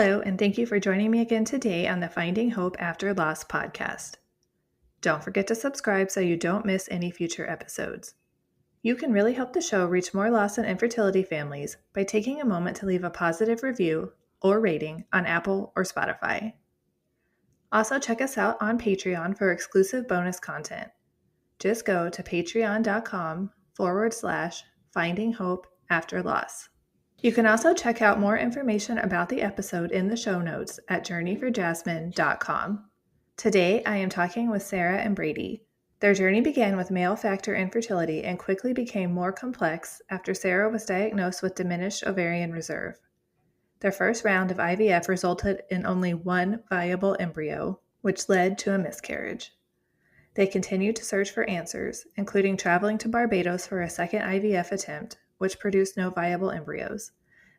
Hello, and thank you for joining me again today on the Finding Hope After Loss podcast. Don't forget to subscribe so you don't miss any future episodes. You can really help the show reach more loss and infertility families by taking a moment to leave a positive review or rating on Apple or Spotify. Also, check us out on Patreon for exclusive bonus content. Just go to patreon.com/Finding Hope After Loss. You can also check out more information about the episode in the show notes at journeyforjasmine.com. Today, I am talking with Sara and Brady. Their journey began with male factor infertility and quickly became more complex after Sara was diagnosed with diminished ovarian reserve. Their first round of IVF resulted in only one viable embryo, which led to a miscarriage. They continued to search for answers, including traveling to Barbados for a second IVF attempt, which produced no viable embryos.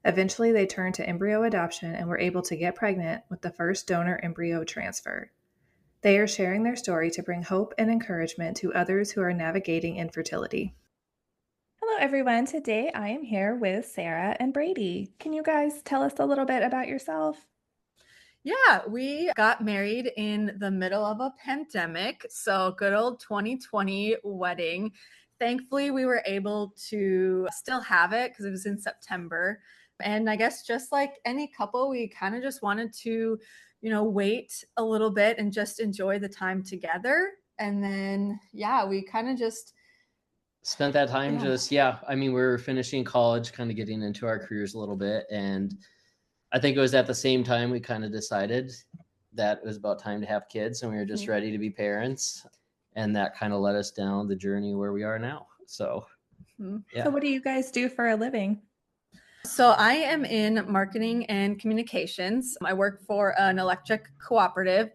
Eventually, they turned to embryo adoption and were able to get pregnant with the first donor embryo transfer. They are sharing their story to bring hope and encouragement to others who are navigating infertility. Hello, everyone. Today, I am here with Sara and Brady. Can you guys tell us a little bit about yourself? Yeah, we got married in the middle of a pandemic. So good old 2020 wedding. Thankfully, we were able to still have it because it was in September. And I guess just like any couple, we kind of just wanted to, wait a little bit and just enjoy the time together. And then, we kind of just spent that time we were finishing college, kind of getting into our careers a little bit. And I think it was at the same time we kind of decided that it was about time to have kids and we were just ready to be parents. And that kind of led us down the journey where we are now. So, yeah. So what do you guys do for a living? So I am in marketing and communications. I work for an electric cooperative.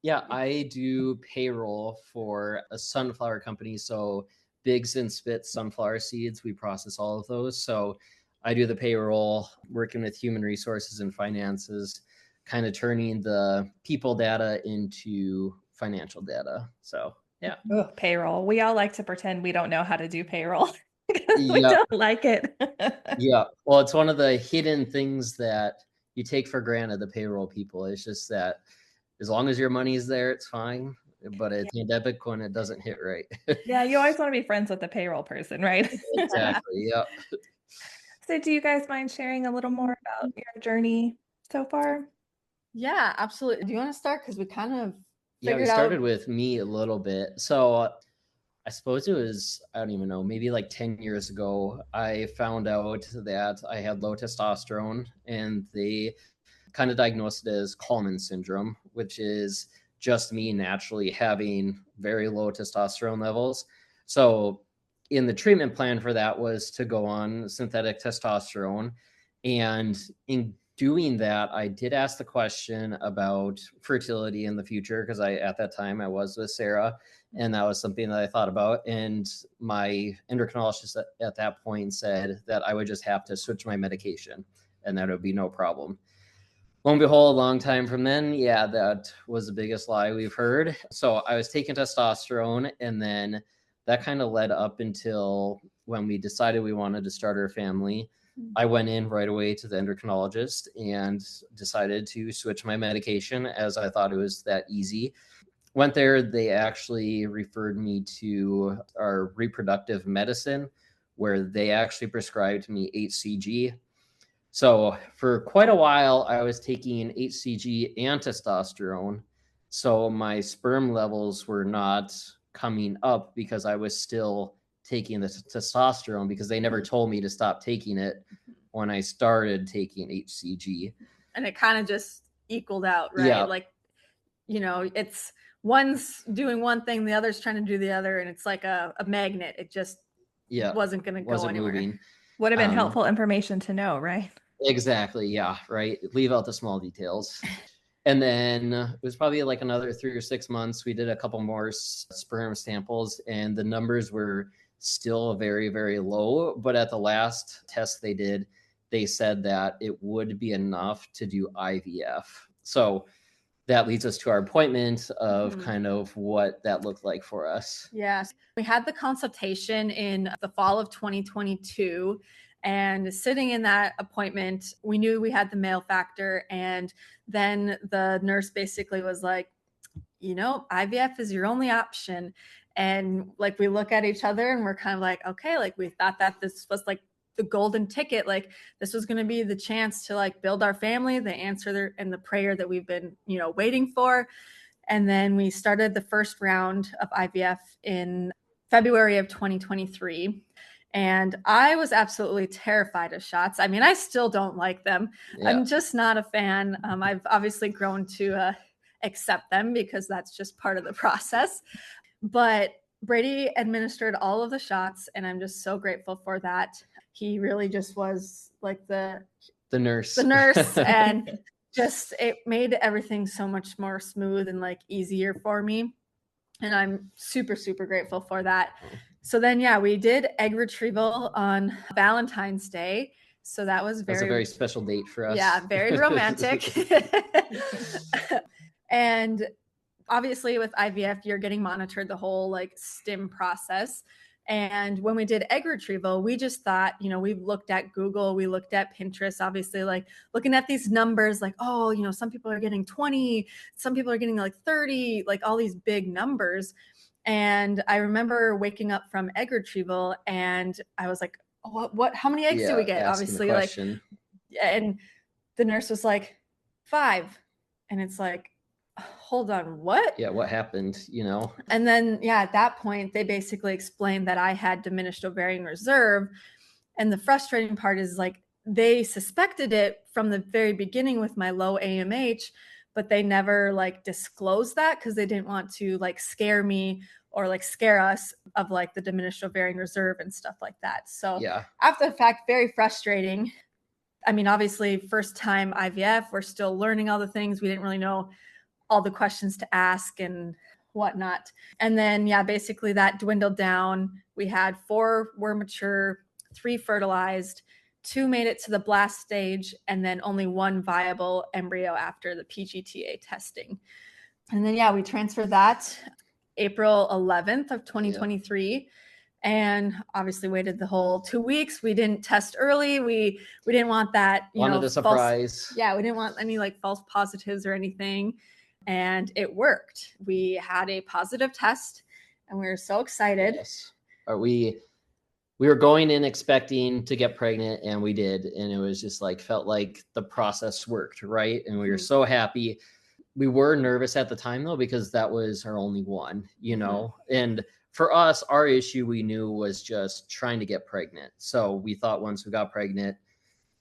Yeah, I do payroll for a sunflower company. So Biggs and Spitz sunflower seeds, we process all of those. So I do the payroll, working with human resources and finances, kind of turning the people data into financial data. So, yeah. Oh, payroll. We all like to pretend we don't know how to do payroll because we don't like it. Yeah. Well, it's one of the hidden things that you take for granted, the payroll people. It's just that as long as your money's there, it's fine. But it's pandemic when it doesn't hit right. Yeah, you always want to be friends with the payroll person, right? Exactly. Yep. So do you guys mind sharing a little more about your journey so far? Yeah, absolutely. Do you want to start? Because we kind of we started with me a little bit. So I suppose it was, I don't even know, maybe like 10 years ago, I found out that I had low testosterone and they kind of diagnosed it as Kallman syndrome, which is just me naturally having very low testosterone levels. So in the treatment plan for that was to go on synthetic testosterone. And in doing that, I did ask the question about fertility in the future because at that time I was with Sara, and that was something that I thought about. And my endocrinologist at that point said that I would just have to switch my medication and that it would be no problem. Lo and behold, a long time from then, that was the biggest lie we've heard. So I was taking testosterone, and then that kind of led up until when we decided we wanted to start our family. I went in right away to the endocrinologist and decided to switch my medication as I thought it was that easy. Went there, they actually referred me to our reproductive medicine, where they actually prescribed me HCG. So for quite a while, I was taking HCG and testosterone. So my sperm levels were not coming up because I was still taking the testosterone because they never told me to stop taking it when I started taking HCG. And it kind of just equaled out, right? Yeah. Like, it's one's doing one thing, the other's trying to do the other, and it's like a magnet. It just wasn't going to go anywhere. Moving. Would have been helpful information to know, right? Exactly. Yeah. Right. Leave out the small details. And then it was probably like another 3 or 6 months. We did a couple more sperm samples and the numbers were still very, very low. But at the last test they did, they said that it would be enough to do IVF. So that leads us to our appointment of kind of what that looked like for us. Yes. We had the consultation in the fall of 2022. And sitting in that appointment, we knew we had the male factor. And then the nurse basically was like, IVF is your only option. And like, we look at each other and we're kind of like, okay, like we thought that this was like the golden ticket. Like this was going to be the chance to like build our family, the answer and the prayer that we've been, waiting for. And then we started the first round of IVF in February of 2023. And I was absolutely terrified of shots. I mean, I still don't like them. Yeah. I'm just not a fan. I've obviously grown to accept them because that's just part of the process. But Brady administered all of the shots, and I'm just so grateful for that. He really just was like the nurse. And just it made everything so much more smooth and like easier for me. And I'm super, super grateful for that. So then, we did egg retrieval on Valentine's Day. So that was that's a very special date for us. Yeah, very romantic. And obviously with IVF, you're getting monitored the whole like stim process. And when we did egg retrieval, we just thought, we looked at Google, we looked at Pinterest, obviously like looking at these numbers, like, oh, some people are getting 20, some people are getting like 30, like all these big numbers. And I remember waking up from egg retrieval and I was like, how many eggs do we get? Obviously, like, and the nurse was like, 5. And it's like, hold on, what? Yeah, what happened, And then, at that point, they basically explained that I had diminished ovarian reserve. And the frustrating part is like, they suspected it from the very beginning with my low AMH, but they never like disclosed that because they didn't want to like scare me or like scare us of like the diminished ovarian reserve and stuff like that. So after the fact, very frustrating. I mean, obviously, first time IVF, we're still learning all the things. We didn't really know all the questions to ask and whatnot. And then, basically that dwindled down. We had 4 were mature, 3 fertilized, 2 made it to the blast stage, and then only 1 viable embryo after the PGTA testing. And then, we transferred that April 11th of 2023. And obviously waited the whole 2 weeks. We didn't test early. We didn't want that, wanted a surprise. We didn't want any like false positives or anything. And it worked. We had a positive test and we were so excited. Yes. We were going in expecting to get pregnant and we did. And it was just like, felt like the process worked, right? And we were so happy. We were nervous at the time though, because that was our only one, and for us, our issue we knew was just trying to get pregnant. So we thought once we got pregnant,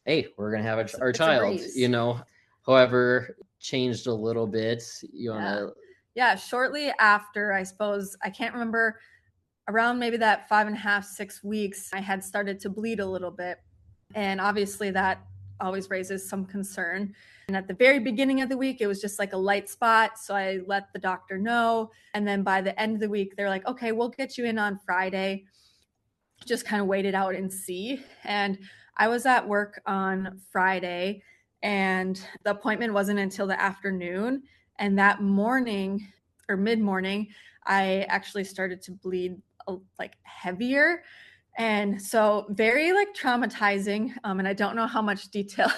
hey, we're going to have our child, however, changed a little bit. Shortly after, I suppose, I can't remember, around maybe that 5.5, 6 weeks, I had started to bleed a little bit. And obviously that always raises some concern. And at the very beginning of the week, it was just like a light spot. So I let the doctor know. And then by the end of the week, they're like, okay, we'll get you in on Friday. Just kind of wait it out and see. And I was at work on Friday and the appointment wasn't until the afternoon. And that morning or mid-morning, I actually started to bleed like heavier. And so very like traumatizing. And I don't know how much detail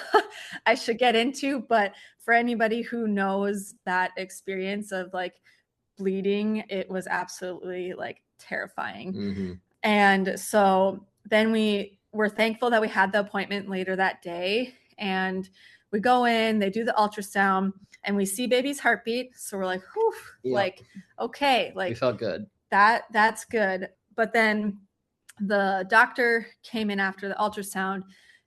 I should get into, but for anybody who knows that experience of like bleeding, it was absolutely like terrifying. Mm-hmm. And so then we were thankful that we had the appointment later that day. And we go in, they do the ultrasound and we see baby's heartbeat. So we're like, whew, like, okay, like we felt good. That's good. But then the doctor came in after the ultrasound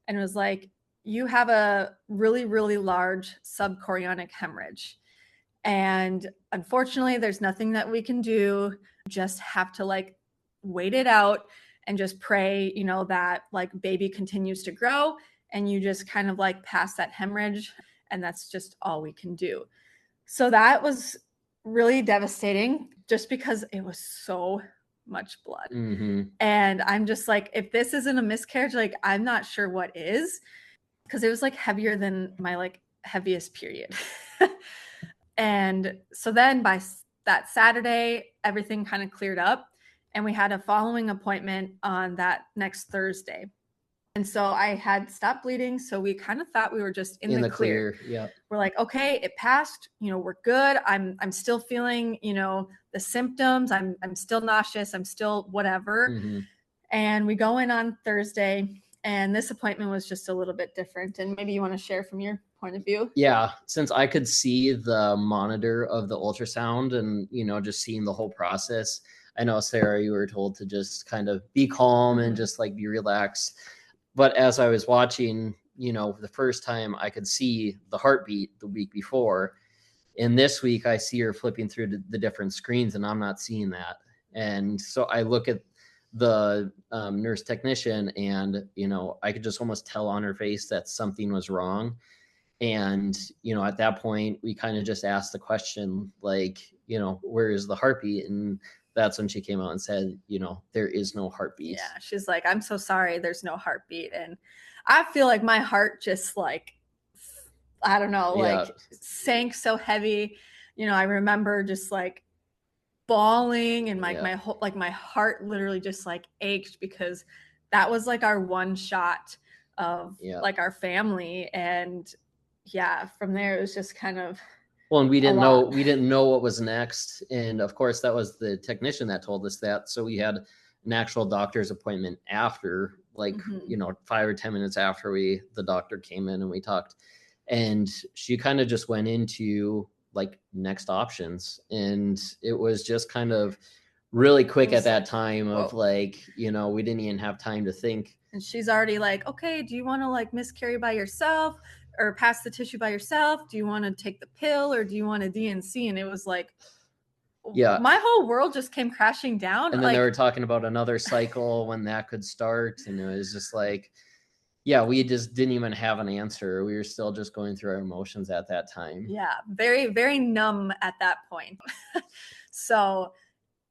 and was like, you have a really, really large subchorionic hemorrhage. And unfortunately, there's nothing that we can do. Just have to like wait it out and just pray, that like baby continues to grow and you just kind of like pass that hemorrhage. And that's just all we can do. So that was really devastating just because it was so much blood. Mm-hmm. And I'm just like, if this isn't a miscarriage, like I'm not sure what is, because it was like heavier than my like heaviest period. And so then by that Saturday, everything kind of cleared up and we had a following appointment on that next Thursday. And so I had stopped bleeding. So we kind of thought we were just in the clear. Yeah. We're like, okay, it passed, we're good. I'm still feeling, the symptoms. I'm still nauseous. I'm still whatever. Mm-hmm. And we go in on Thursday, and this appointment was just a little bit different. And maybe you want to share from your point of view. Yeah. Since I could see the monitor of the ultrasound and, just seeing the whole process, I know, Sarah, you were told to just kind of be calm and just like be relaxed. But as I was watching, the first time I could see the heartbeat the week before, and this week I see her flipping through the different screens and I'm not seeing that. And so I look at the nurse technician and, I could just almost tell on her face that something was wrong. And, at that point, we kind of just asked the question, like, where is the heartbeat? And that's when she came out and said, there is no heartbeat. Yeah, she's like, I'm so sorry, there's no heartbeat. And I feel like my heart just like, I don't know, like sank so heavy. I remember just like bawling and like my whole, like my heart literally just like ached because that was like our one shot of like our family. And from there it was just kind of, well, and we didn't know what was next. And of course that was the technician that told us that. So we had an actual doctor's appointment after, like, 5 or 10 minutes after the doctor came in and we talked, and she kind of just went into like next options. And it was just kind of really quick at that time of like, we didn't even have time to think. And she's already like, okay, do you want to like miscarry by yourself or pass the tissue by yourself? Do you want to take the pill or do you want a DNC? And it was like, my whole world just came crashing down. And then they were talking about another cycle when that could start. And it was just like, we just didn't even have an answer. We were still just going through our emotions at that time. Yeah, very, very numb at that point. So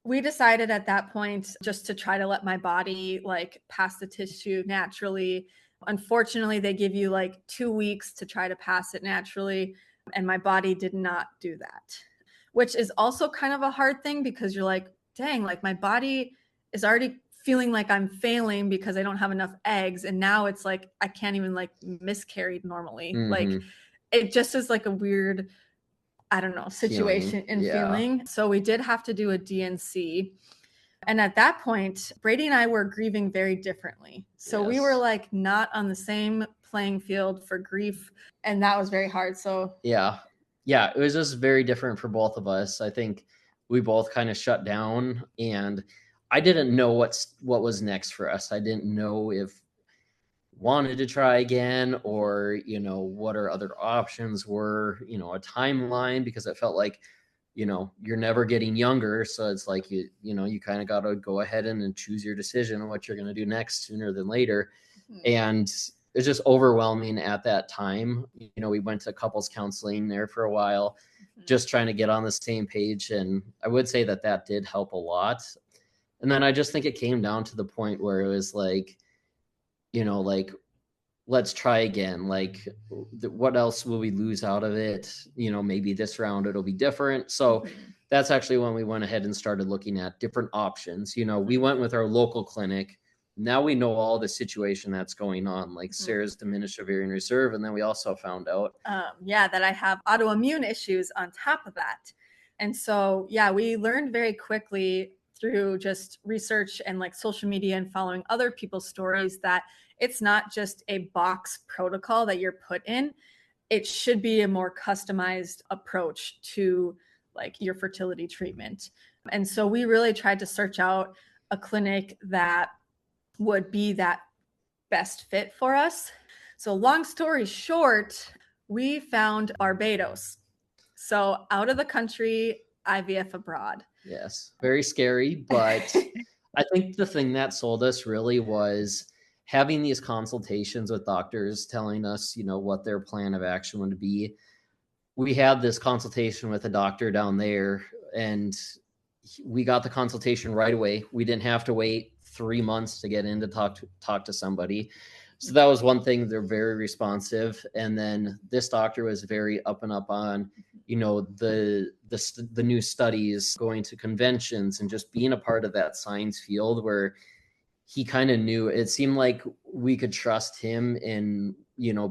we decided at that point just to try to let my body like pass the tissue naturally. Unfortunately, they give you like 2 weeks to try to pass it naturally. And my body did not do that, which is also kind of a hard thing because you're like, dang, like my body is already feeling like I'm failing because I don't have enough eggs. And now it's like, I can't even like miscarry normally. Like it just is like a weird, I don't know, situation and feeling. So we did have to do a DNC. And at that point, Brady and I were grieving very differently. So we were like not on the same playing field for grief. And that was very hard. So it was just very different for both of us. I think we both kind of shut down, and I didn't know what was next for us. I didn't know if wanted to try again or, what our other options were, a timeline, because it felt like, you're never getting younger. So it's like, you kind of got to go ahead and choose your decision on what you're going to do next sooner than later. And it's just overwhelming at that time. We went to couples counseling there for a while, just trying to get on the same page. And I would say that did help a lot. And then I just think it came down to the point where it was like, like, let's try again. Like, what else will we lose out of it? Maybe this round it'll be different. So that's actually when we went ahead and started looking at different options. We went with our local clinic. Now we know all the situation that's going on, like Sarah's diminished ovarian reserve. And then we also found out that I have autoimmune issues on top of that. And so, we learned very quickly through just research and like social media and following other people's stories that it's not just a box protocol that you're put in. It should be a more customized approach to like your fertility treatment. And so we really tried to search out a clinic that would be that best fit for us. So long story short, we found Barbados. So out of the country, IVF abroad. Yes, very scary. But I think the thing that sold us really was having these consultations with doctors telling us, what their plan of action would be. We had this consultation with a doctor down there, and we got the consultation right away. We didn't have to wait 3 months to get in to talk to somebody. So that was one thing. They're very responsive. And then this doctor was very up and up on, the new studies, going to conventions and just being a part of that science field where he kind of knew. It seemed like we could trust him and,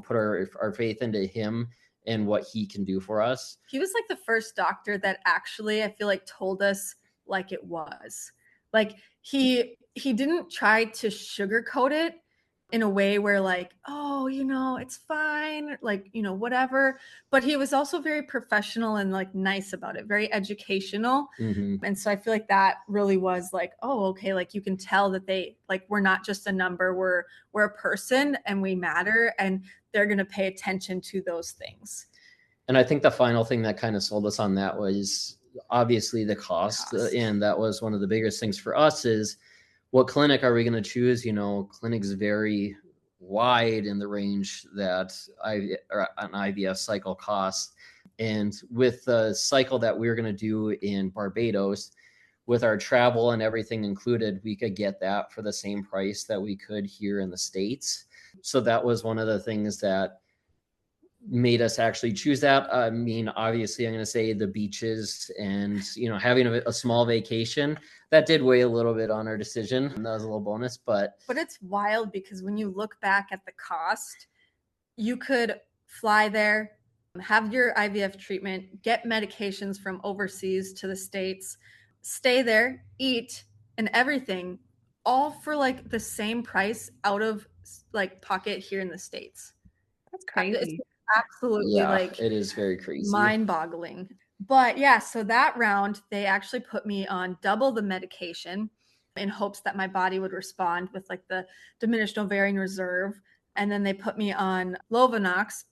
put our faith into him and what he can do for us. He was like the first doctor that actually, I feel like, told us like it was. Like he didn't try to sugarcoat it in a way where like, oh, it's fine, like, whatever. But he was also very professional and like nice about it, very educational. Mm-hmm. And so I feel like that really was like, oh, okay, like you can tell that they like, we're not just a number, we're a person and we matter, and they're going to pay attention to those things. And I think the final thing that kind of sold us on that was obviously the cost. And that was one of the biggest things for us is, what clinic are we going to choose? Clinics vary wide in the range that an IVF cycle costs. And with the cycle that we were going to do in Barbados, with our travel and everything included, we could get that for the same price that we could here in the States. So that was one of the things that made us actually choose that. I mean, obviously, I'm going to say the beaches and, having a small vacation, that did weigh a little bit on our decision. And that was a little bonus, but it's wild because when you look back at the cost, you could fly there, have your IVF treatment, get medications from overseas to the States, stay there, eat, and everything, all for like the same price out of like pocket here in the States. That's crazy. It's absolutely like it is very crazy, mind-boggling. But yeah, so that round they actually put me on double the medication in hopes that my body would respond with like the diminished ovarian reserve, and then they put me on Lovenox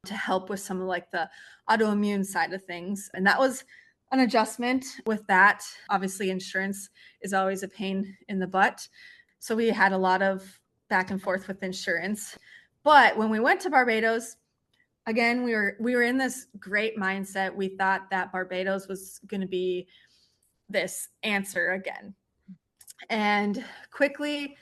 to help with some of like the autoimmune side of things, and that was an adjustment. With that, obviously insurance is always a pain in the butt, so we had a lot of back and forth with insurance. But when we went to Barbados, again, we were in this great mindset. We thought that Barbados was going to be this answer again. And quickly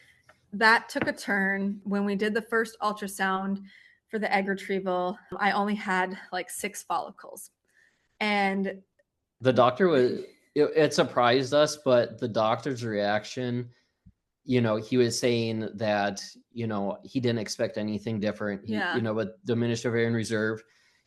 that took a turn. When we did the first ultrasound for the egg retrieval, I only had like 6 follicles. And the doctor it surprised us, but the doctor's reaction, he was saying that, he didn't expect anything different. With diminished ovarian reserve,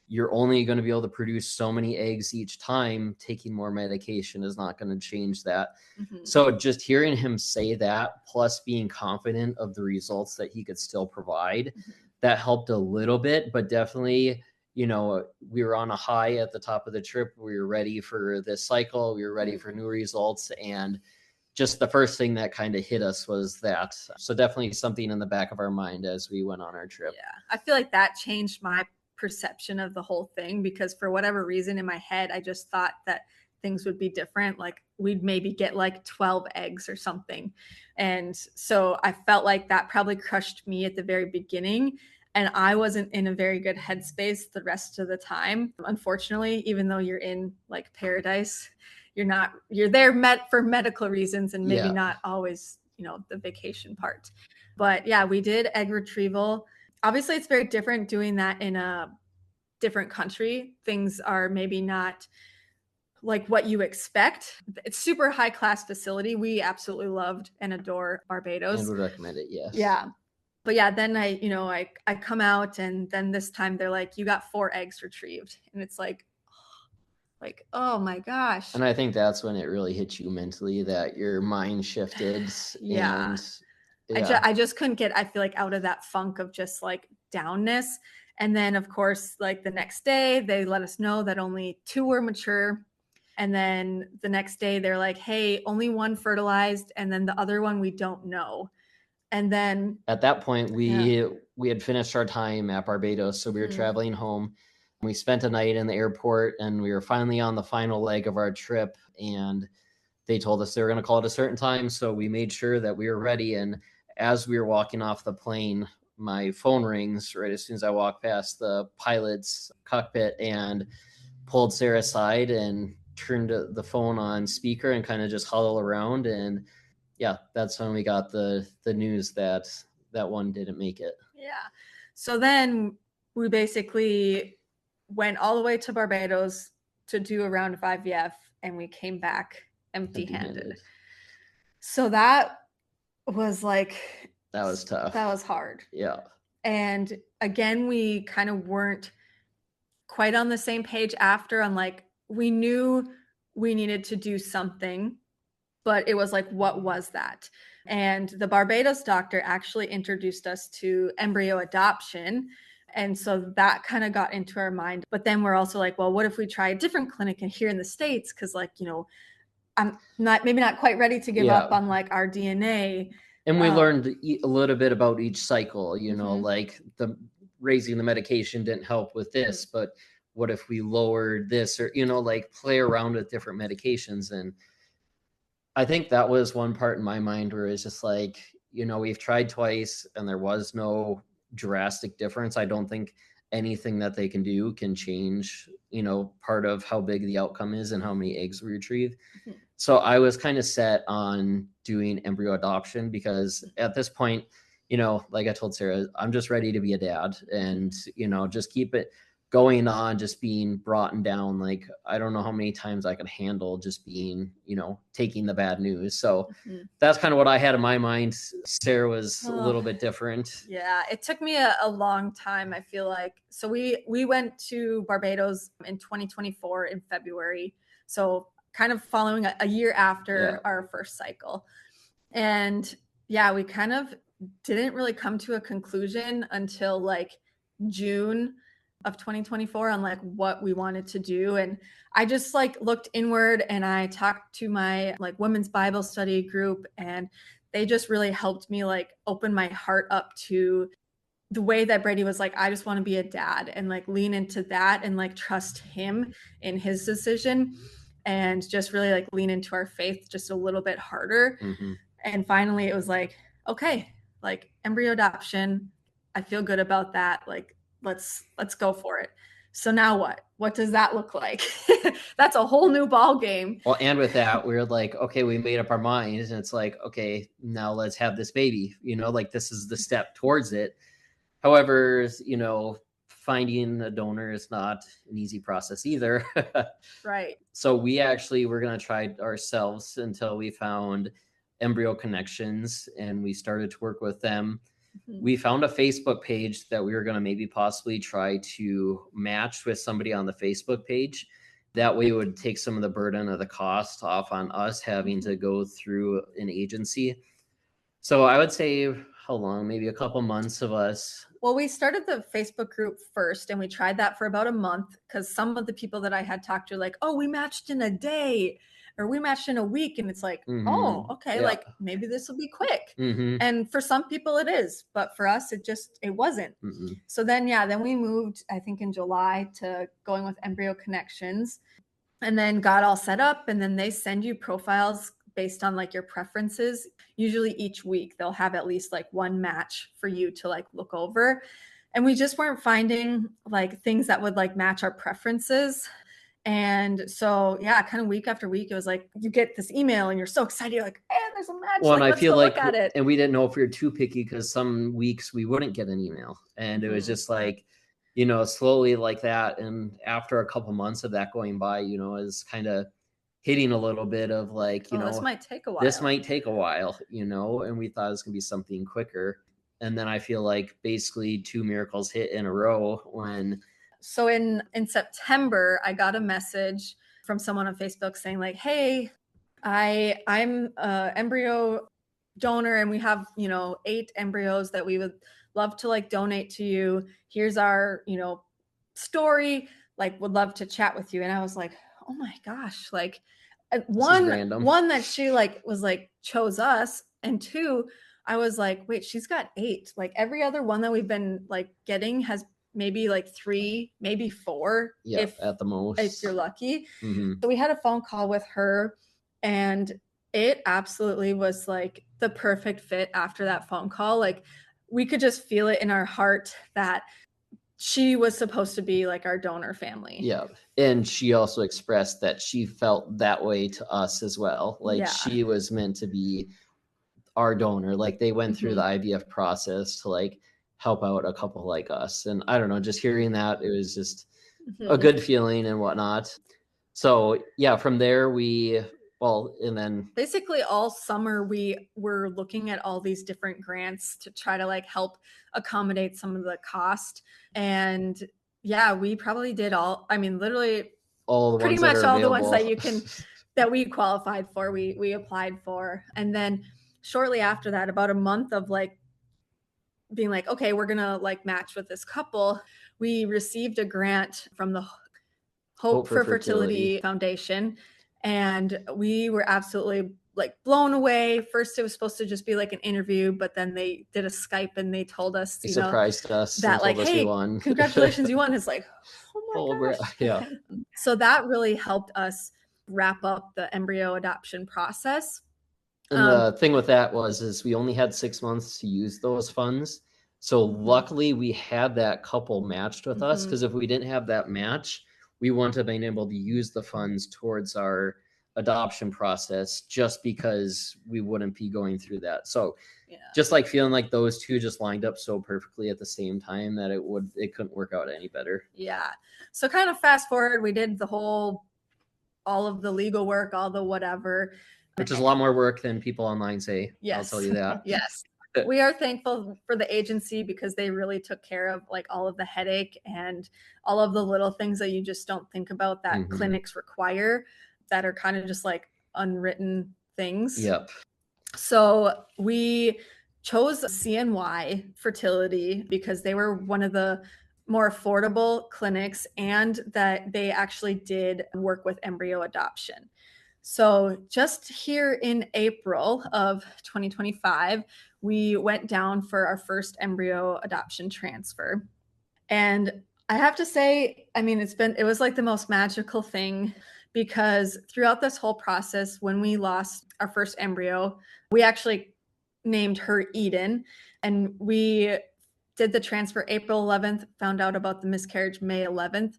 you're only going to be able to produce so many eggs each time. Taking more medication is not going to change that. Mm-hmm. So just hearing him say that, plus being confident of the results that he could still provide, mm-hmm. that helped a little bit, but definitely, we were on a high at the top of the trip. We were ready for this cycle. We were ready for new results. And just the first thing that kind of hit us was that. So definitely something in the back of our mind as we went on our trip. Yeah, I feel like that changed my perception of the whole thing, because for whatever reason in my head, I just thought that things would be different. Like we'd maybe get like 12 eggs or something. And so I felt like that probably crushed me at the very beginning. And I wasn't in a very good headspace the rest of the time. Unfortunately, even though you're in like paradise, you're there for medical reasons, and maybe not always, the vacation part. But yeah, we did egg retrieval. Obviously, it's very different doing that in a different country. Things are maybe not like what you expect. It's super high class facility. We absolutely loved and adore Barbados. And would recommend it, yes. Yeah. But yeah, then I come out, and then this time they're like, you got 4 eggs retrieved. And it's like, oh my gosh. And I think that's when it really hit you mentally, that your mind shifted. Yeah. And I just couldn't get, I feel like, out of that funk of just like downness. And then of course, like the next day they let us know that only 2 were mature. And then the next day they're like, hey, only 1 fertilized. And then the other one, we don't know. And then at that point, we had finished our time at Barbados. So we were traveling home. We spent a night in the airport, and we were finally on the final leg of our trip. And they told us they were going to call at a certain time. So we made sure that we were ready. And as we were walking off the plane, my phone rings right as soon as I walk past the pilot's cockpit, and pulled Sarah aside and turned the phone on speaker and kind of just huddled around. And yeah, that's when we got the news that one didn't make it. Yeah. So then we basically went all the way to Barbados to do a round of IVF, and we came back empty-handed. So that was like That was tough. That was hard. Yeah. And again, we kind of weren't quite on the same page after. I'm like, we knew we needed to do something, but it was like, what was that? And the Barbados doctor actually introduced us to embryo adoption. And so that kind of got into our mind. But then we're also like, well, what if we try a different clinic and here in the States? Because, like, you know, I'm maybe not quite ready to give up on like our DNA. And we learned a little bit about each cycle, you know, like raising the medication didn't help with this, but what if we lowered this, or, you know, like play around with different medications. And I think that was one part in my mind where it's just like, you know, we've tried twice and there was no drastic difference. I don't think anything that they can do can change, you know, part of how big the outcome is and how many eggs we retrieve. So I was kind of set on doing embryo adoption because at this point, you know, like I told Sarah, I'm just ready to be a dad and, you know, just keep it going on, just being brought down. Like, I don't know how many times I could handle just being, you know, taking the bad news. So that's kind of what I had in my mind. Sarah was a little bit different. Yeah, it took me a long time, I feel like. So we went to Barbados in 2024 in February. So kind of following a year after our first cycle. And yeah, we kind of didn't really come to a conclusion until like June of 2024 on like what we wanted to do. And I just like looked inward and I talked to my like women's Bible study group, and they just really helped me like open my heart up to the way that Brady was like, I just want to be a dad, and like lean into that and like trust him in his decision and just really like lean into our faith just a little bit harder. And finally it was like, okay, like embryo adoption, I feel good about that. Like, let's go for it. So now what does that look like? That's a whole new ball game. Well, and with that, we we're like, okay, we made up our minds, and it's like, okay, now let's have this baby, you know, like this is the step towards it. However, you know, finding a donor is not an easy process either. Right. So we actually were going to try ourselves until we found Embryo Connections, and we started to work with them. We found a Facebook page that we were going to maybe possibly try to match with somebody on the Facebook page. That way it would take some of the burden of the cost off on us having to go through an agency. So I would say, how long? Maybe a couple months of us. Well, we started the Facebook group first, and we tried that for about a month because some of the people that I had talked to, like, oh, we matched in a day or we matched in a week. And it's like, oh, okay, like maybe this will be quick. And for some people it is, but for us, it wasn't. So then, then we moved, I think in July, to going with Embryo Connections, and then got all set up. And then they send you profiles based on like your preferences. Usually each week they'll have at least like one match for you to like look over. And we just weren't finding like things that would like match our preferences. And so, kind of week after week, it was like you get this email and you're so excited. You're like, hey, there's a match. Well, like, and I feel like, look at it. And we didn't know if we were too picky because some weeks we wouldn't get an email. And it was just like, you know, slowly like that. And after a couple months of that going by, you know, is kind of hitting a little bit of like, you know, this might take a while, you know, and we thought it was going to be something quicker. And then I feel like basically two miracles hit in a row when. So in September, I got a message from someone on Facebook saying like, hey, I'm an embryo donor and we have, you know, 8 embryos that we would love to like donate to you. Here's our, you know, story, like would love to chat with you. And I was like, oh my gosh, like one that she like was like chose us, and 2, I was like, wait, she's got 8. Like every other one that we've been like getting has maybe like 3, maybe 4, if at the most, if you're lucky. So we had a phone call with her, and it absolutely was like the perfect fit after that phone call. Like we could just feel it in our heart that she was supposed to be like our donor family. Yeah. And she also expressed that she felt that way to us as well. Like she was meant to be our donor. Like they went through the IVF process to like help out a couple like us. And I don't know, just hearing that, it was just a good feeling and whatnot. So yeah, from there we Well, and then basically all summer we were looking at all these different grants to try to like help accommodate some of the cost. And yeah, we probably did literally all the pretty ones that much are all the ones available. that you can that we qualified for, we applied for. And then shortly after that, about a month of like being like, okay, we're gonna like match with this couple, we received a grant from the Hope for Fertility Foundation, and we were absolutely like blown away. First it was supposed to just be like an interview, but then they did a Skype and they told us, They surprised us that and like, told us we hey, won. congratulations, you won. It's like, oh my gosh. Yeah. So that really helped us wrap up the embryo adoption process. And the thing with that is we only had 6 months to use those funds. So luckily we had that couple matched with us, because if we didn't have that match, we wouldn't have been able to use the funds towards our adoption process, just because we wouldn't be going through that. So just like feeling like those two just lined up so perfectly at the same time that it couldn't work out any better. Yeah. So kind of fast forward, we did all of the legal work, all the whatever. Which is a lot more work than people online say. Yes. I'll tell you that. Yes. We are thankful for the agency, because they really took care of like all of the headache and all of the little things that you just don't think about that clinics require, that are kind of just like unwritten things. Yep. So we chose CNY Fertility because they were one of the more affordable clinics, and that they actually did work with embryo adoption. So just here in April of 2025, we went down for our first embryo adoption transfer. And I have to say, I mean, it was like the most magical thing, because throughout this whole process, when we lost our first embryo, we actually named her Eden, and we did the transfer April 11th, found out about the miscarriage May 11th.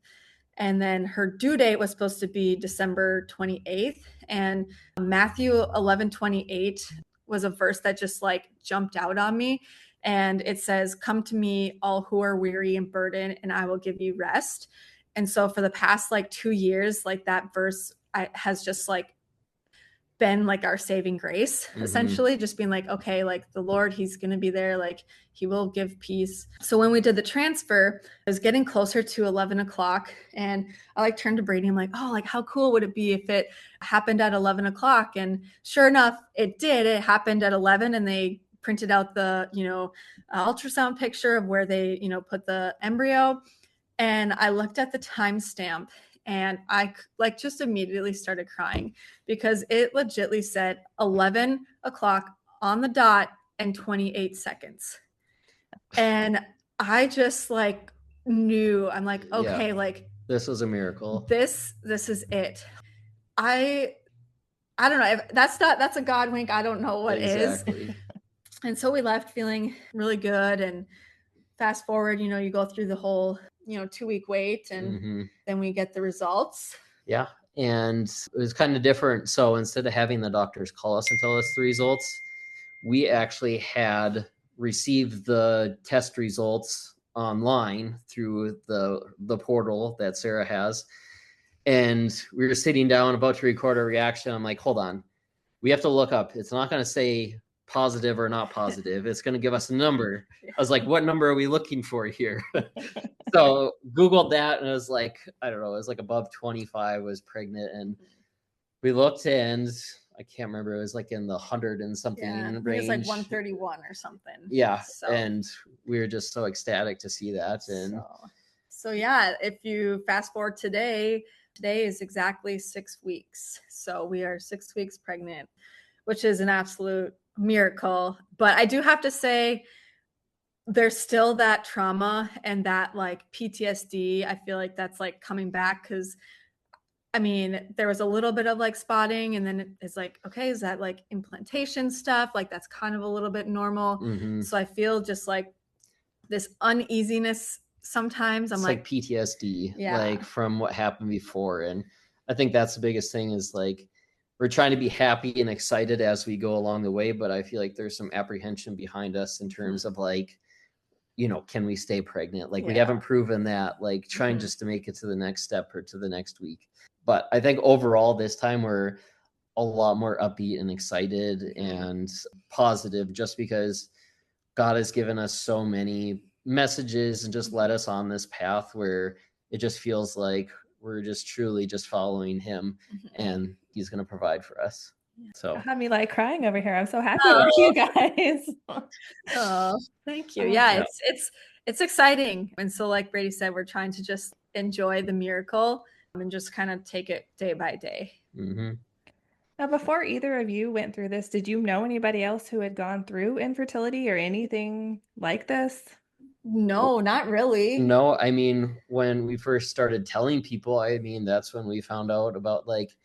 And then her due date was supposed to be December 28th. And Matthew 11:28 was a verse that just like jumped out on me. And it says, "Come to me, all who are weary and burdened, and I will give you rest." And so for the past like 2 years, like that verse has just like been like our saving grace, essentially, just being like, okay, like the Lord, he's going to be there. Like he will give peace. So when we did the transfer, it was getting closer to 11 o'clock, and I like turned to Brady. I'm like, oh, like how cool would it be if it happened at 11 o'clock? And sure enough, it did. It happened at 11, and they printed out the, ultrasound picture of where they, put the embryo. And I looked at the timestamp, and I like just immediately started crying, because it legitly said 11 o'clock on the dot and 28 seconds. And I just like knew, I'm like, okay, like this was a miracle. This is it. I don't know if that's a God wink. I don't know what is. And so we left feeling really good. And fast forward, you go through the whole 2-week wait, and then we get the results. Yeah. And it was kind of different. So instead of having the doctors call us and tell us the results, we actually had received the test results online through the portal that Sara has. And we were sitting down about to record a reaction. I'm like, hold on, we have to look up. It's not going to say positive or not positive. It's going to give us a number. I was like, what number are we looking for here? So Googled that, and it was like, I don't know, it was like above 25 was pregnant. And we looked, and I can't remember, it was like in the 100 and something range. It was like 131 or something. Yeah. So. And we were just so ecstatic to see that. And so yeah, if you fast forward today is exactly 6 weeks. So we are 6 weeks pregnant, which is an absolute miracle. But I do have to say, there's still that trauma and that like PTSD. I feel like that's like coming back, because I mean, there was a little bit of like spotting, and then it's like, okay, is that like implantation stuff? Like that's kind of a little bit normal. So I feel just like this uneasiness sometimes. I'm like PTSD, like from what happened before. And I think that's the biggest thing, is like we're trying to be happy and excited as we go along the way, but I feel like there's some apprehension behind us in terms of like, can we stay pregnant? Like we haven't proven that, like trying just to make it to the next step or to the next week. But I think overall this time we're a lot more upbeat and excited and positive, just because God has given us so many messages and just led us on this path where it just feels like we're just truly just following him, and he's going to provide for us. So had me like crying over here. I'm so happy with you guys. Oh, thank you. Yeah, it's exciting. And so like Brady said, we're trying to just enjoy the miracle and just kind of take it day by day. Mm-hmm. Now, before either of you went through this, did you know anybody else who had gone through infertility or anything like this? No, not really. No, I mean, when we first started telling people, I mean, that's when we found out about like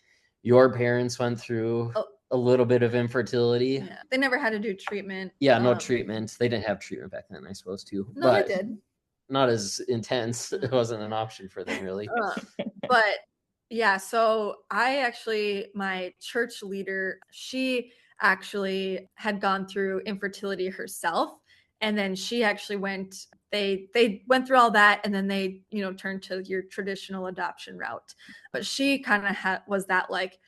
your parents went through a little bit of infertility. Yeah, they never had to do treatment. Yeah, no treatment. They didn't have treatment back then, I suppose, too. No, but they did. Not as intense. It wasn't an option for them, really. But yeah, so my church leader, she actually had gone through infertility herself. And then she actually they went through all that, and then they, turned to your traditional adoption route. But she kind of was that like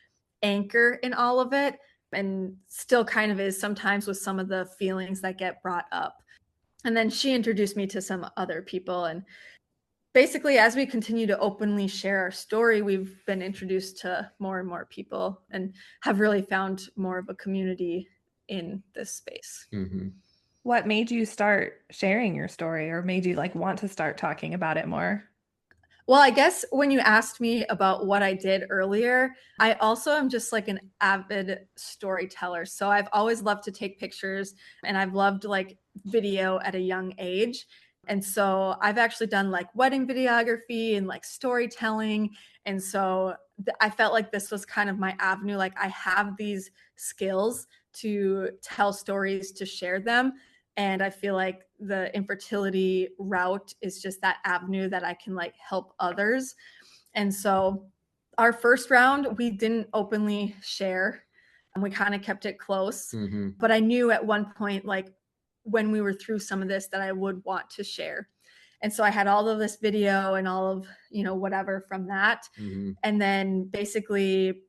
anchor in all of it, and still kind of is sometimes with some of the feelings that get brought up. And then she introduced me to some other people. And basically, as we continue to openly share our story, we've been introduced to more and more people and have really found more of a community in this space. Mm-hmm. What made you start sharing your story, or made you like want to start talking about it more? Well, I guess when you asked me about what I did earlier, I also am just like an avid storyteller. So I've always loved to take pictures, and I've loved like video at a young age. And so I've actually done like wedding videography and like storytelling. And so I felt like this was kind of my avenue. Like I have these skills to tell stories, to share them. And I feel like the infertility route is just that avenue that I can like help others. And so our first round, we didn't openly share, and we kind of kept it close. Mm-hmm. But I knew at one point, like when we were through some of this, that I would want to share. And so I had all of this video and all of, whatever from that. Mm-hmm. And then basically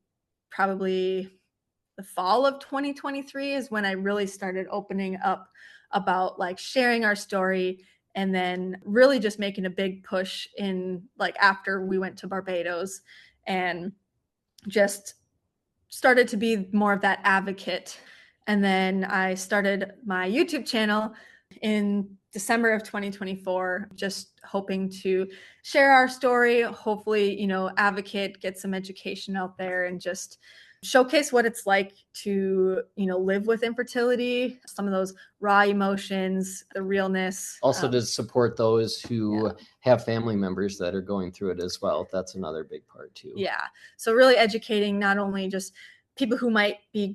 probably the fall of 2023 is when I really started opening up about like sharing our story, and then really just making a big push in like after we went to Barbados, and just started to be more of that advocate. And then I started my YouTube channel in December of 2024, just hoping to share our story, hopefully, advocate, get some education out there, and just showcase what it's like to, live with infertility, some of those raw emotions, the realness. Also to support those who have family members that are going through it as well. That's another big part too. Yeah. So really educating not only just people who might be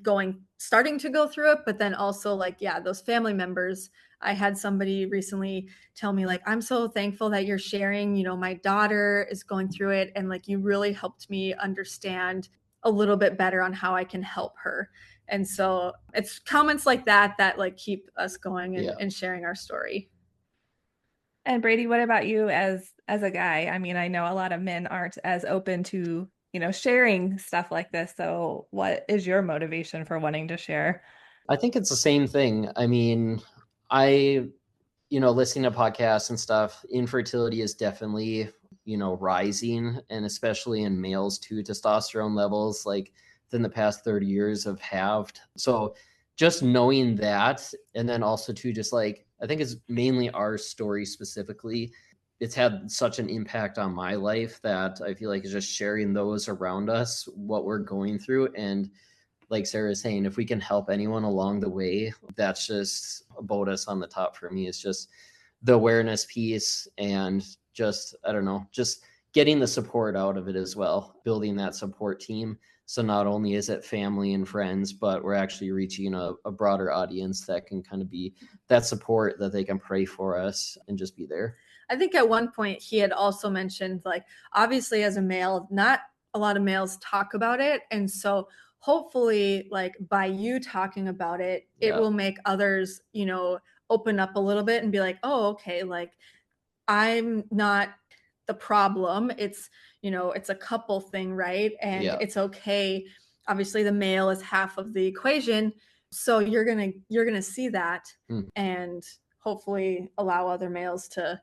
starting to go through it, but then also like, those family members. I had somebody recently tell me like, I'm so thankful that you're sharing, my daughter is going through it. And like, you really helped me understand a little bit better on how I can help her. And so it's comments like that like keep us going and sharing our story. And Brady, what about you as a guy? I mean, I know a lot of men aren't as open to, sharing stuff like this. So what is your motivation for wanting to share? I think it's the same thing. I mean, listening to podcasts and stuff, infertility is definitely, rising, and especially in males too. Testosterone levels like within the past 30 years have halved. So just knowing that, and then also too, just like, I think it's mainly our story specifically. It's had such an impact on my life that I feel like it's just sharing those around us, what we're going through. And like Sarah is saying, if we can help anyone along the way, that's just a bonus on the top for me. It's just the awareness piece, and just, I don't know, just getting the support out of it as well, building that support team. So not only is it family and friends, but we're actually reaching a broader audience that can kind of be that support, that they can pray for us and just be there. I think at one point he had also mentioned, like, obviously as a male, not a lot of males talk about it. And so hopefully, like, by you talking about it, it will make others, open up a little bit and be like, oh, okay, like, I'm not the problem. It's, it's a couple thing, right? And it's okay obviously the male is half of the equation. So you're gonna see that and hopefully allow other males to,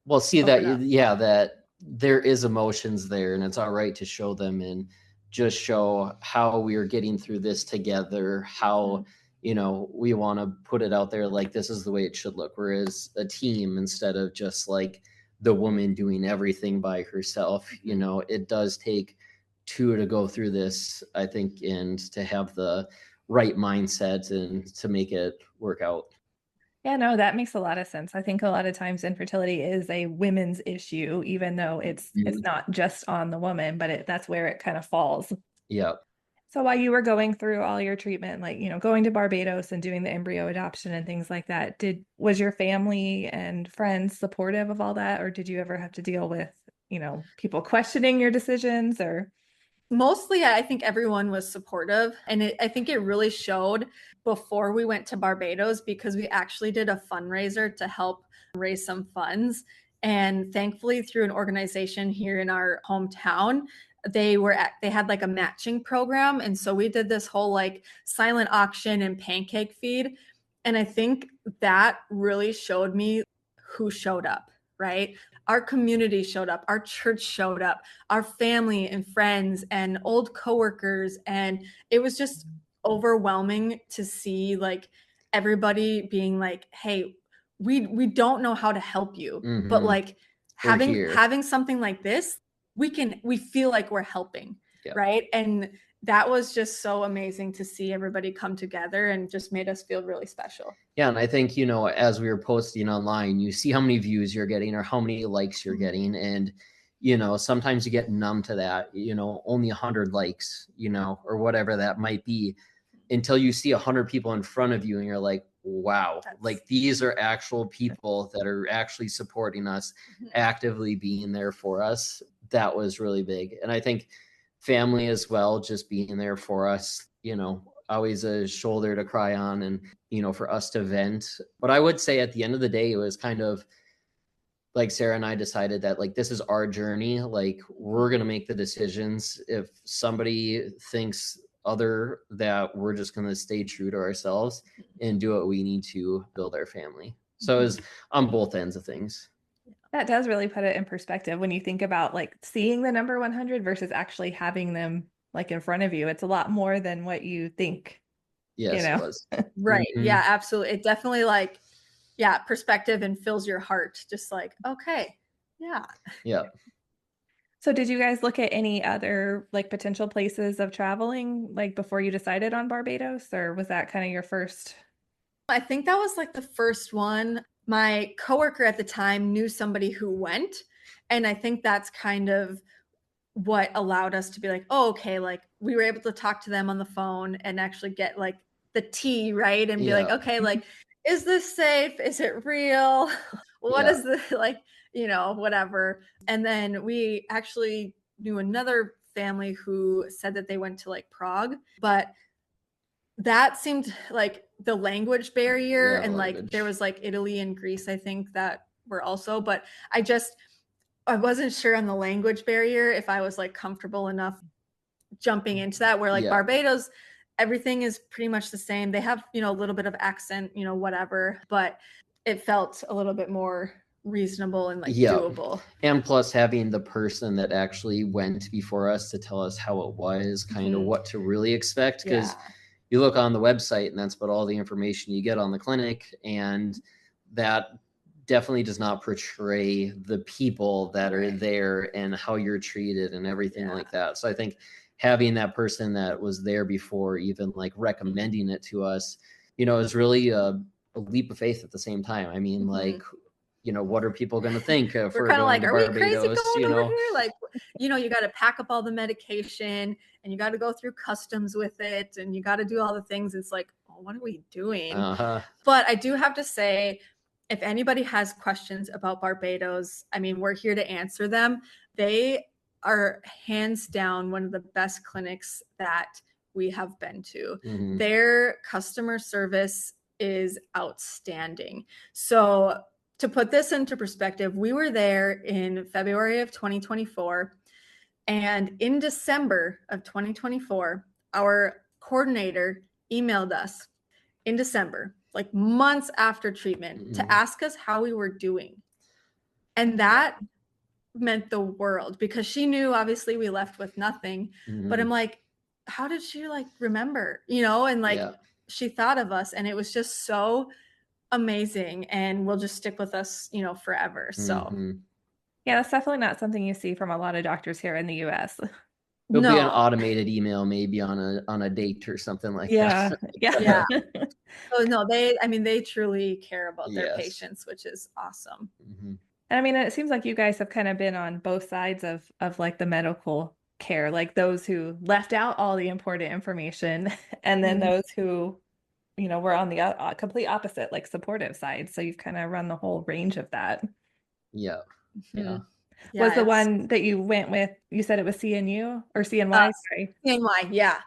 well, see that, up. yeah, that there is emotions there, and it's all right to show them and just show how we are getting through this together, how we want to put it out there like this is the way it should look. We're as a team instead of just like the woman doing everything by herself. It does take two to go through this, I think, and to have the right mindset and to make it work out. Yeah, no, that makes a lot of sense. I think a lot of times infertility is a women's issue, even though it's not just on the woman, but that's where it kind of falls. Yeah. So while you were going through all your treatment, like, going to Barbados and doing the embryo adoption and things like that, was your family and friends supportive of all that? Or did you ever have to deal with, people questioning your decisions or? Mostly, I think everyone was supportive. And I think it really showed before we went to Barbados, because we actually did a fundraiser to help raise some funds. And thankfully, through an organization here in our hometown, they had like a matching program. And so we did this whole like silent auction and pancake feed. And I think that really showed me who showed up, right? Our community showed up, our church showed up, our family and friends and old coworkers. And it was just overwhelming to see like everybody being like, hey, we don't know how to help you, but like having something like this, we feel like we're helping. Yeah. Right. And that was just so amazing to see everybody come together and just made us feel really special. Yeah. And I think, as we were posting online, you see how many views you're getting or how many likes you're getting. And, sometimes you get numb to that, only 100 likes, or whatever that might be, until you see 100 people in front of you and you're like, wow, like these are actual people that are actually supporting us, actively being there for us. That was really big. And I think family as well, just being there for us, always a shoulder to cry on and, for us to vent. But I would say at the end of the day, it was kind of like Sara and I decided that like, this is our journey. Like we're going to make the decisions. If somebody thinks other, that we're just going to stay true to ourselves and do what we need to build our family. So it was on both ends of things. That does really put it in perspective when you think about like seeing the number 100 versus actually having them like in front of you. It's a lot more than what you think. Yes, it was. Right. Yeah, absolutely. It definitely like, perspective and fills your heart. Just like, okay. Yeah. Yeah. So did you guys look at any other like potential places of traveling like before you decided on Barbados, or was that kind of your first? I think that was like the first one. My coworker at the time knew somebody who went. And I think that's kind of what allowed us to be like, oh, okay, like we were able to talk to them on the phone and actually get like the tea, right? And be like, okay, like, is this safe? Is it real? What is the like, whatever. And then we actually knew another family who said that they went to like Prague, but that seemed like the language barrier and like there was like Italy and Greece, I think, that were also, but I wasn't sure on the language barrier if I was like comfortable enough jumping into that, where like Barbados, everything is pretty much the same. They have, a little bit of accent, whatever, but it felt a little bit more reasonable and like doable. And plus having the person that actually went before us to tell us how it was, kind of what to really expect. Because you look on the website and that's about all the information you get on the clinic. And that definitely does not portray the people that are there and how you're treated and everything like that. So I think having that person that was there before even like recommending it to us, is really a leap of faith at the same time. I mean, like, what are people going to think if we're kind of like, are we crazy going over here? Like, you got to pack up all the medication and you got to go through customs with it and you got to do all the things. It's like, oh, what are we doing? But I do have to say, if anybody has questions about Barbados, I mean, we're here to answer them. They are hands down one of the best clinics that we have been to. Their customer service is outstanding. So to put this into perspective, we were there in February of 2024. And in December of 2024, our coordinator emailed us in December, like months after treatment, to ask us how we were doing. And that meant the world, because she knew obviously we left with nothing, but I'm like, how did she like remember, and like she thought of us, and it was just so amazing, and will just stick with us, forever. So yeah, that's definitely not something you see from a lot of doctors here in the US. It'll be an automated email, maybe on a date or something like that. Yeah. So no, they truly care about their patients, which is awesome. And I mean, it seems like you guys have kind of been on both sides of like the medical care, like those who left out all the important information, and then those who, were on the complete opposite, like supportive side. So you've kind of run the whole range of that. Yeah. Was the one that you went with, you said it was CNU or CNY? Sorry. CNY, yeah.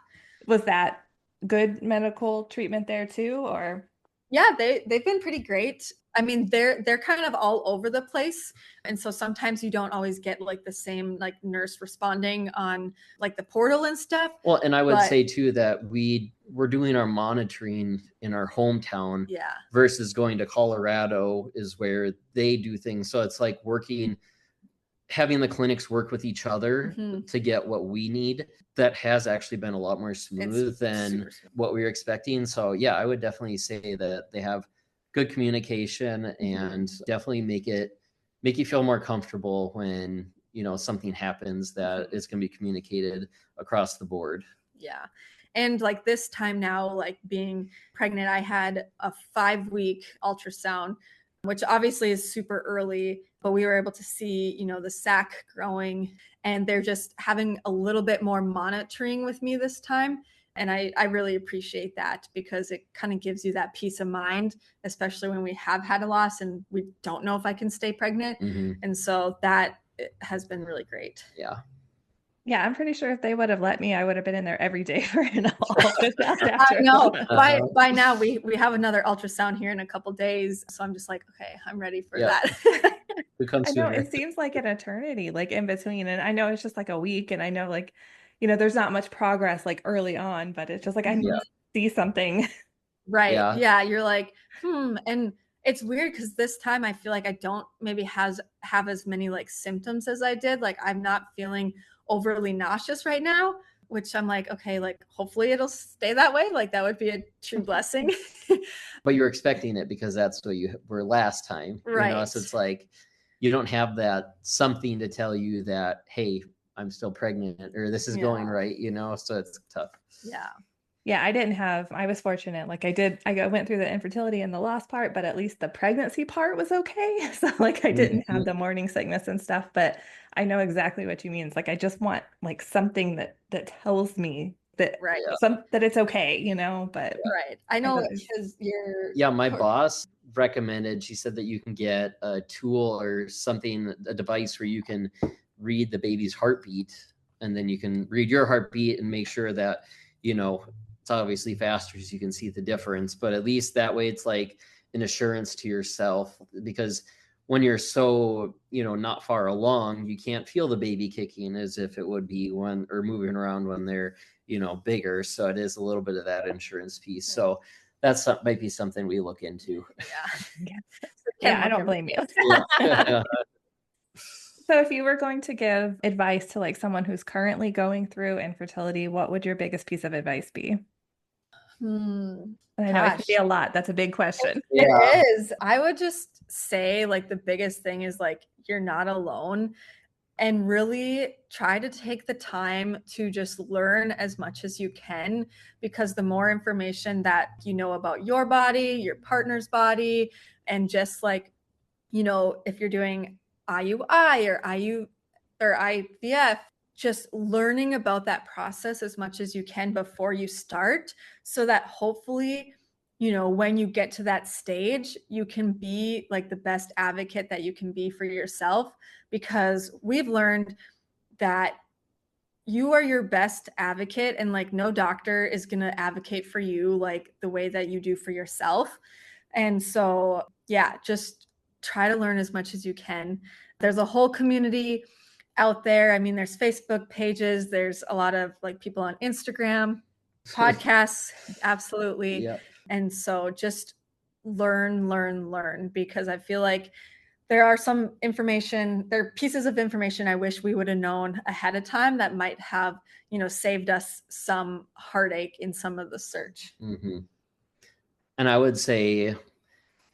Was that good medical treatment there too, or? Yeah, they've been pretty great. I mean, they're kind of all over the place. And so sometimes you don't always get like the same like nurse responding on like the portal and stuff. Well, and I would say too that we're doing our monitoring in our hometown versus going to Colorado is where they do things. So it's like having the clinics work with each other to get what we need. That has actually been a lot more smooth than what we were expecting. So yeah, I would definitely say that they have good communication and definitely make you feel more comfortable when, something happens that is going to be communicated across the board. Yeah. And like this time now, like being pregnant, I had a 5-week ultrasound, which obviously is super early, but we were able to see, the sac growing, and they're just having a little bit more monitoring with me this time. And I really appreciate that, because it kind of gives you that peace of mind, especially when we have had a loss and we don't know if I can stay pregnant. And so that has been really great. Yeah, I'm pretty sure if they would have let me, I would have been in there every day for an ultrasound. I know. By now we have another ultrasound here in a couple days, so I'm just like, okay, I'm ready for that. I know it seems like an eternity, like in between, and I know it's just like a week, and I know like, there's not much progress like early on, but it's just like I need to see something. Right. Yeah. You're like, and it's weird because this time I feel like I don't maybe have as many like symptoms as I did. Like I'm not feeling overly nauseous right now, which I'm like, okay, like hopefully it'll stay that way. Like that would be a true blessing. But you're expecting it because that's what you were last time. Right. So it's like you don't have that something to tell you that, hey, I'm still pregnant or this is going right, so it's tough. Yeah, I was fortunate. Like I went through the infertility and the loss part, but at least the pregnancy part was okay. So like I didn't have the morning sickness and stuff, but I know exactly what you mean. It's like I just want like something that tells me that that it's okay, but I know because my boss recommended, she said that you can get a tool or something, a device where you can read the baby's heartbeat, and then you can read your heartbeat and make sure that, it's obviously faster so you can see the difference, but at least that way it's like an assurance to yourself, because when you're so, not far along, you can't feel the baby kicking as if it would be or moving around when they're, bigger. So it is a little bit of that insurance piece. So that's might be something we look into. Yeah, I don't blame you. So if you were going to give advice to like someone who's currently going through infertility, what would your biggest piece of advice be? I know it could be a lot. That's a big question. It is. I would just say like the biggest thing is like you're not alone, and really try to take the time to just learn as much as you can, because the more information that you know about your body, your partner's body, and just like, if you're doing IUI or IVF, just learning about that process as much as you can before you start, so that hopefully, when you get to that stage, you can be like the best advocate that you can be for yourself, because we've learned that you are your best advocate, and like no doctor is going to advocate for you like the way that you do for yourself. And so, just try to learn as much as you can. There's a whole community out there. I mean, there's Facebook pages, there's a lot of like people on Instagram, podcasts, absolutely. Yeah. And so just learn, because I feel like there are some information, there are pieces of information I wish we would have known ahead of time that might have, saved us some heartache in some of the search. Mm-hmm. And I would say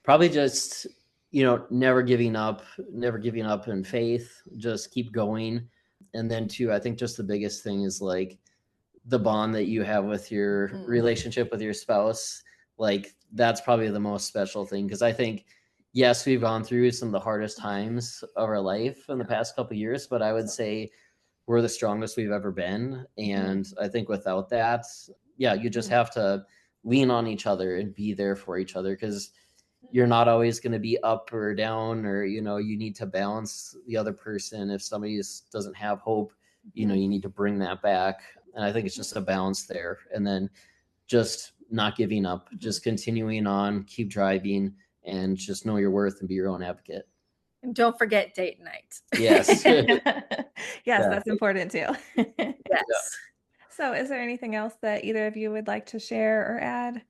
probably just, never giving up in faith, just keep going. And then too, I think just the biggest thing is like the bond that you have with your relationship with your spouse. Like that's probably the most special thing. Cause I think, yes, we've gone through some of the hardest times of our life in the past couple of years, but I would say we're the strongest we've ever been. And I think without that, you just have to lean on each other and be there for each other, because you're not always going to be up or down, or you need to balance the other person. If somebody doesn't have hope, you need to bring that back. And I think it's just a balance there. And then just not giving up, just continuing on, keep driving, and just know your worth and be your own advocate. And don't forget date night. Yes. Yes, that's important too. Yes. So is there anything else that either of you would like to share or add?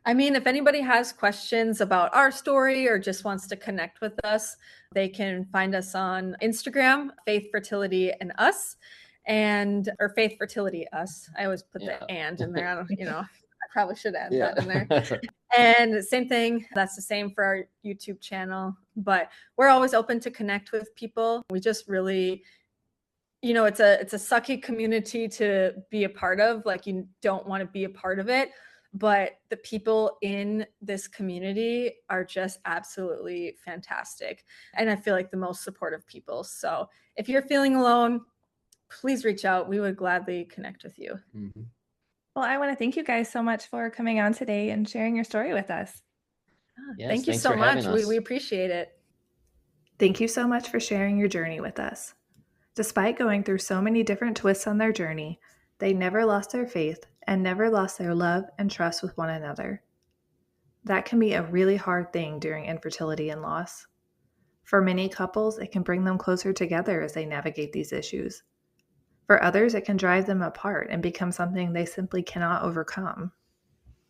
I mean, if anybody has questions about our story or just wants to connect with us, they can find us on Instagram, Faith Fertility and Us, or Faith Fertility Us. I always put the and in there. I don't, I probably should add that in there. And same thing, that's the same for our YouTube channel, but we're always open to connect with people. We just really, it's a sucky community to be a part of. Like, you don't want to be a part of it, but the people in this community are just absolutely fantastic. And I feel like the most supportive people. So if you're feeling alone, please reach out. We would gladly connect with you. Mm-hmm. Well, I want to thank you guys so much for coming on today and sharing your story with us. Yes, thank you so much. We appreciate it. Thank you so much for sharing your journey with us. Despite going through so many different twists on their journey, they never lost their faith and never lost their love and trust with one another. That can be a really hard thing during infertility and loss. For many couples, it can bring them closer together as they navigate these issues. For others, it can drive them apart and become something they simply cannot overcome.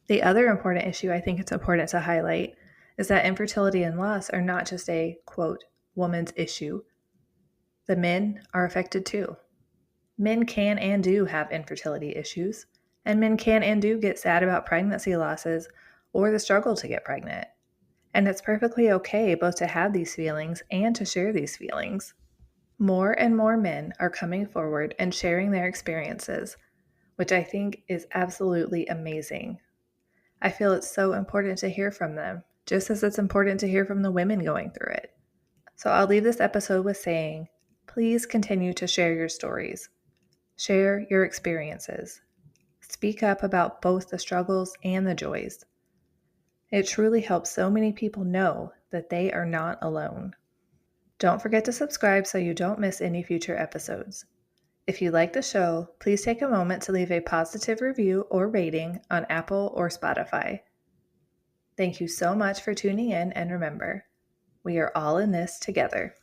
The other important issue I think it's important to highlight is that infertility and loss are not just a, quote, woman's issue. The men are affected too. Men can and do have infertility issues, and men can and do get sad about pregnancy losses or the struggle to get pregnant. And it's perfectly okay both to have these feelings and to share these feelings. More and more men are coming forward and sharing their experiences, which I think is absolutely amazing. I feel it's so important to hear from them, just as it's important to hear from the women going through it. So I'll leave this episode with saying, please continue to share your stories. Share your experiences. Speak up about both the struggles and the joys. It truly helps so many people know that they are not alone. Don't forget to subscribe so you don't miss any future episodes. If you like the show, please take a moment to leave a positive review or rating on Apple or Spotify. Thank you so much for tuning in, and remember, we are all in this together.